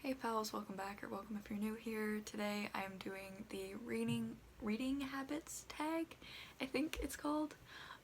Hey pals, welcome back, or welcome if you're new here. Today I am doing the reading habits tag, I think it's called.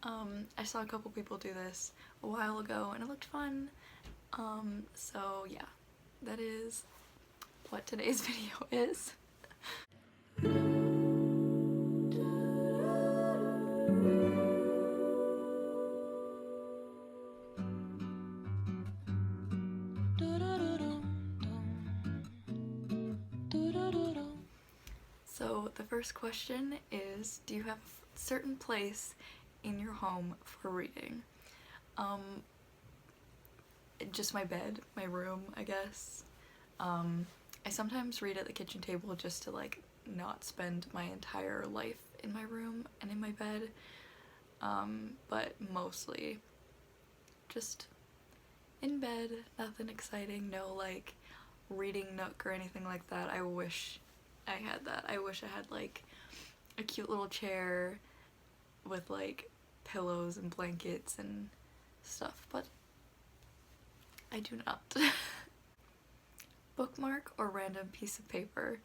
I saw a couple people do this a while ago and it looked fun. So yeah, that is what today's video is. So the first question is, do you have a certain place in your home for reading? Just my bed, my room, I guess. I sometimes read at the kitchen table just to like not spend my entire life in my room and in my bed, but mostly just in bed, nothing exciting, no like reading nook or anything like that. I wish I had that. I wish I had like a cute little chair with like pillows and blankets and stuff, but I do not. Bookmark or random piece of paper?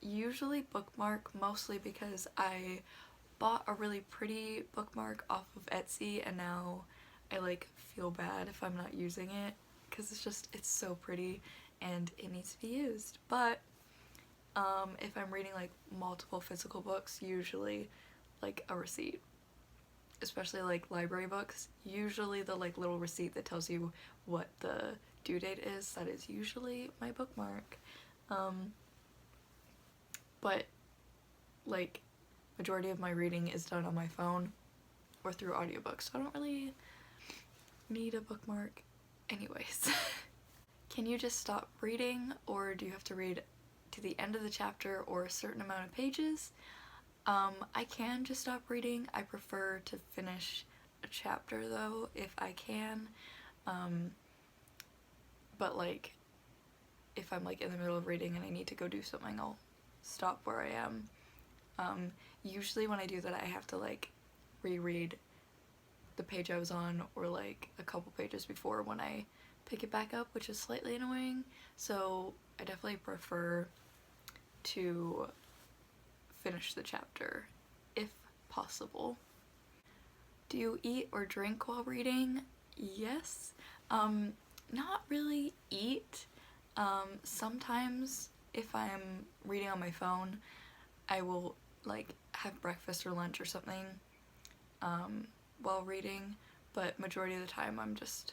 Usually bookmark, mostly because I bought a really pretty bookmark off of Etsy and now I like feel bad if I'm not using it because it's so pretty and it needs to be used. But if I'm reading like multiple physical books, usually like a receipt, especially like library books, usually the like little receipt that tells you what the due date is, that is usually my bookmark. But like majority of my reading is done on my phone or through audiobooks, so I don't really need a bookmark anyways. Can you just stop reading, or do you have to read to the end of the chapter or a certain amount of pages? I can just stop reading. I prefer to finish a chapter though, if I can. But like, if I'm like in the middle of reading and I need to go do something, I'll stop where I am. Usually when I do that, I have to like reread the page I was on or like a couple pages before when I pick it back up, which is slightly annoying. So I definitely prefer to finish the chapter if possible. Do you eat or drink while reading? Yes. Not really eat. Sometimes if I'm reading on my phone, I will like have breakfast or lunch or something while reading, but majority of the time I'm just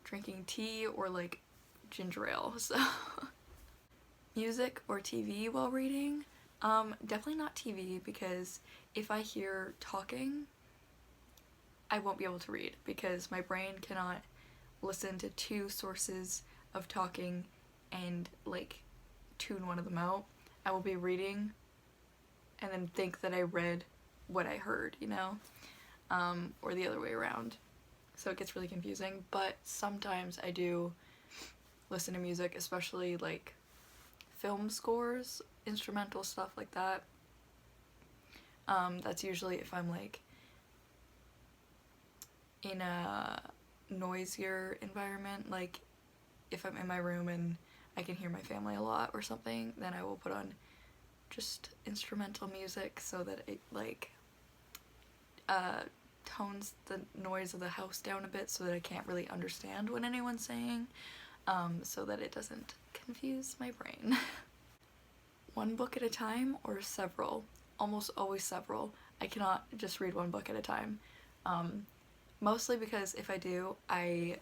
drinking tea or like ginger ale. So music or TV while reading? Definitely not TV, because if I hear talking, I won't be able to read because my brain cannot listen to two sources of talking and like tune one of them out. I will be reading and then think that I read what I heard, you know? Or the other way around. So it gets really confusing, but sometimes I do listen to music, especially like film scores, instrumental stuff like that. That's usually if I'm like in a noisier environment, like if I'm in my room and I can hear my family a lot or something, then I will put on just instrumental music so that it like tones the noise of the house down a bit so that I can't really understand what anyone's saying, so that it doesn't confuse my brain. One book at a time or several? Almost always several. I cannot just read one book at a time. Mostly because if I do, I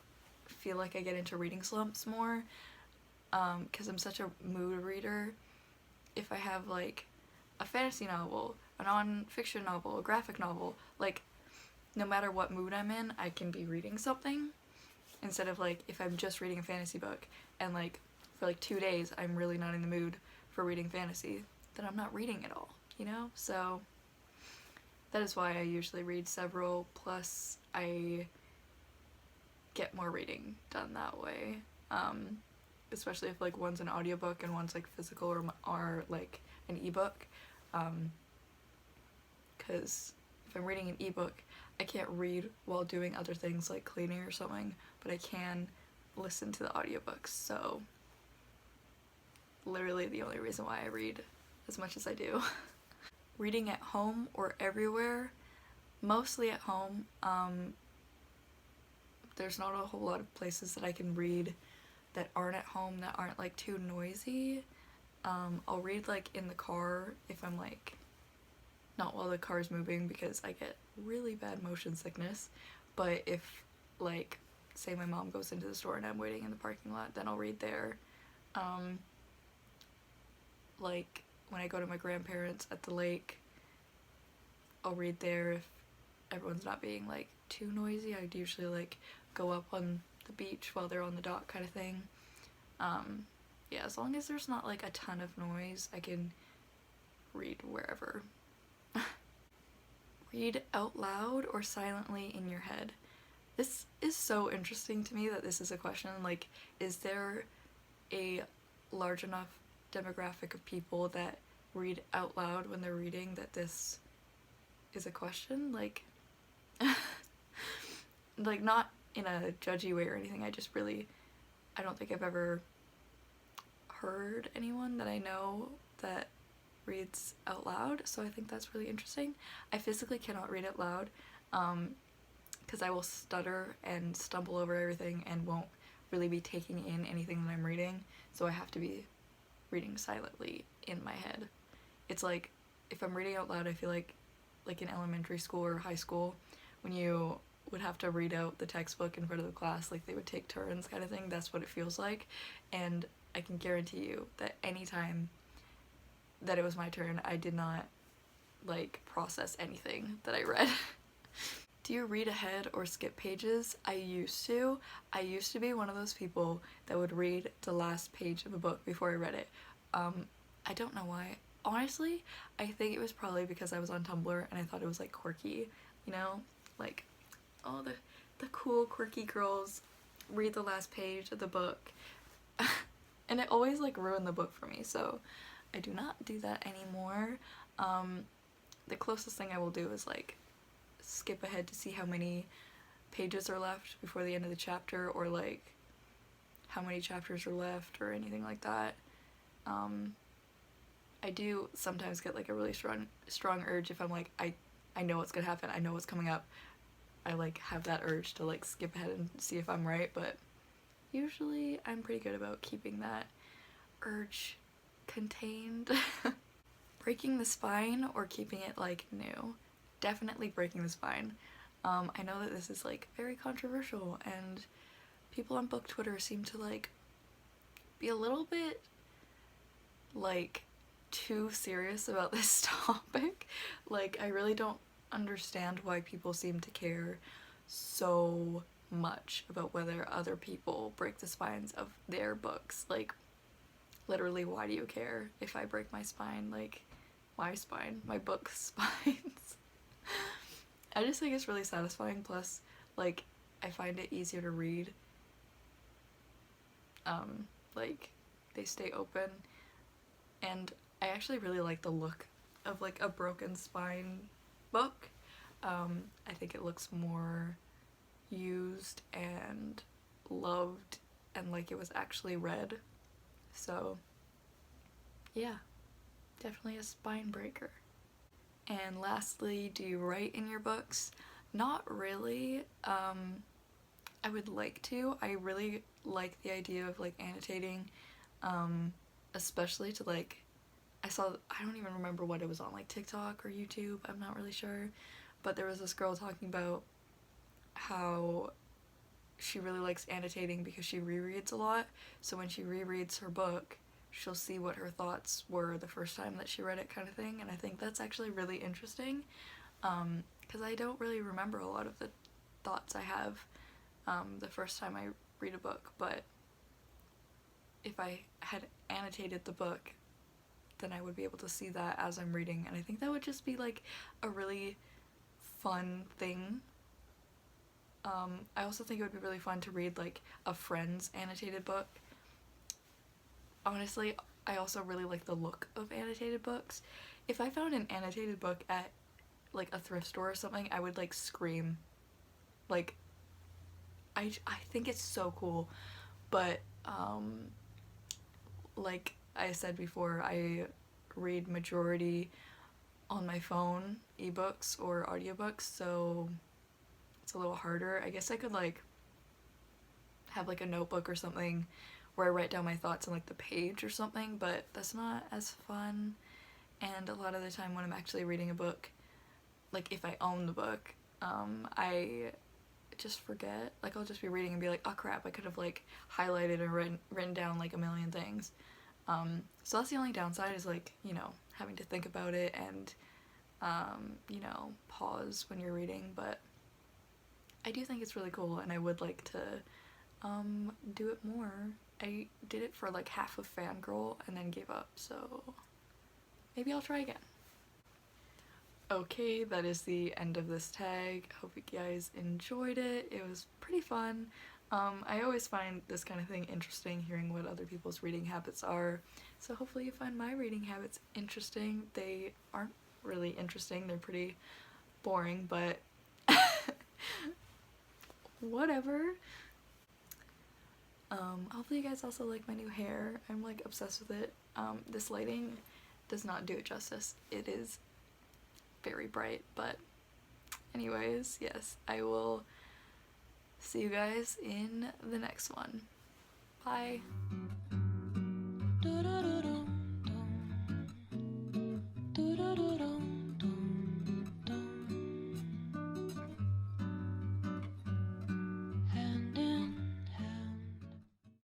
feel like I get into reading slumps more, because I'm such a mood reader. If I have like a fantasy novel, a non-fiction novel, a graphic novel, like no matter what mood I'm in, I can be reading something, instead of like if I'm just reading a fantasy book and like for like 2 days I'm really not in the mood for reading fantasy, then I'm not reading at all, you know? So that is why I usually read several, plus I get more reading done that way, especially if like one's an audiobook and one's like physical or like an ebook, because if I'm reading an ebook, I can't read while doing other things like cleaning or something, but I can listen to the audiobooks, so literally the only reason why I read as much as I do. Reading at home or everywhere? Mostly at home. There's not a whole lot of places that I can read that aren't at home, that aren't like too noisy. I'll read like in the car if I'm like not while the car's moving, because I get really bad motion sickness. But if like say my mom goes into the store and I'm waiting in the parking lot, then I'll read there. Like when I go to my grandparents at the lake, I'll read there if everyone's not being like too noisy. I'd usually like go up on the beach while they're on the dock kind of thing. Yeah, as long as there's not like a ton of noise, I can read wherever. Read out loud or silently in your head? This is so interesting to me that this is a question. Like, is there a large enough demographic of people that read out loud when they're reading that this is a question? Like, like not in a judgy way or anything. I don't think I've ever heard anyone that I know that reads out loud, so I think that's really interesting. I physically cannot read out loud because I will stutter and stumble over everything and won't really be taking in anything that I'm reading, so I have to be reading silently in my head. It's like if I'm reading out loud, I feel like in elementary school or high school when you would have to read out the textbook in front of the class, like they would take turns kind of thing. That's what it feels like. And I can guarantee you that anytime that it was my turn, I did not like process anything that I read. Do you read ahead or skip pages? I used to be one of those people that would read the last page of a book before I read it. I don't know why. Honestly, I think it was probably because I was on Tumblr and I thought it was like quirky, you know? Like, oh, the cool quirky girls read the last page of the book. And it always like ruined the book for me, so I do not do that anymore. The closest thing I will do is like skip ahead to see how many pages are left before the end of the chapter, or like how many chapters are left or anything like that. I do sometimes get like a really strong urge if I'm like, I know what's gonna happen, I know what's coming up. I like have that urge to like skip ahead and see if I'm right, but usually I'm pretty good about keeping that urge contained. Breaking the spine or keeping it like new? Definitely breaking the spine. I know that this is like very controversial and people on book Twitter seem to like be a little bit like too serious about this topic. Like, I really don't understand why people seem to care so much about whether other people break the spines of their books. Like, literally, why do you care if I break my spine? Like, my spine, my book's spines. I just think it's really satisfying, plus, like, I find it easier to read. Like, they stay open, and I actually really like the look of, like, a broken spine book. I think it looks more used and loved and like it was actually read. So, yeah, definitely a spine breaker. And lastly, do you write in your books? Not really. I would like to. I really like the idea of like annotating, especially to like, I don't even remember what it was on, like TikTok or YouTube, I'm not really sure, but there was this girl talking about how she really likes annotating because she rereads a lot, so when she rereads her book, she'll see what her thoughts were the first time that she read it kind of thing, and I think that's actually really interesting, because I don't really remember a lot of the thoughts I have the first time I read a book, but if I had annotated the book, then I would be able to see that as I'm reading, and I think that would just be like a really fun thing. I also think it would be really fun to read like a friend's annotated book. Honestly, I also really like the look of annotated books. If I found an annotated book at like a thrift store or something, I would like scream. Like, I think it's so cool, but like I said before, I read majority on my phone, ebooks or audiobooks, so it's a little harder. I guess I could like have like a notebook or something where I write down my thoughts on like the page or something, but that's not as fun. And a lot of the time when I'm actually reading a book, like if I own the book, I just forget. Like I'll just be reading and be like, oh crap, I could have like highlighted or written down like a million things. So that's the only downside, is like, you know, having to think about it and you know, pause when you're reading. But I do think it's really cool, and I would like to do it more. I did it for like half of Fangirl and then gave up, so maybe I'll try again. Okay, that is the end of this tag. Hope you guys enjoyed it. It was pretty fun. I always find this kind of thing interesting, hearing what other people's reading habits are. So hopefully you find my reading habits interesting. They aren't really interesting, they're pretty boring, but whatever. Hopefully you guys also like my new hair. I'm like obsessed with it. This lighting does not do it justice. It is very bright, but anyways, yes, I will see you guys in the next one. Bye.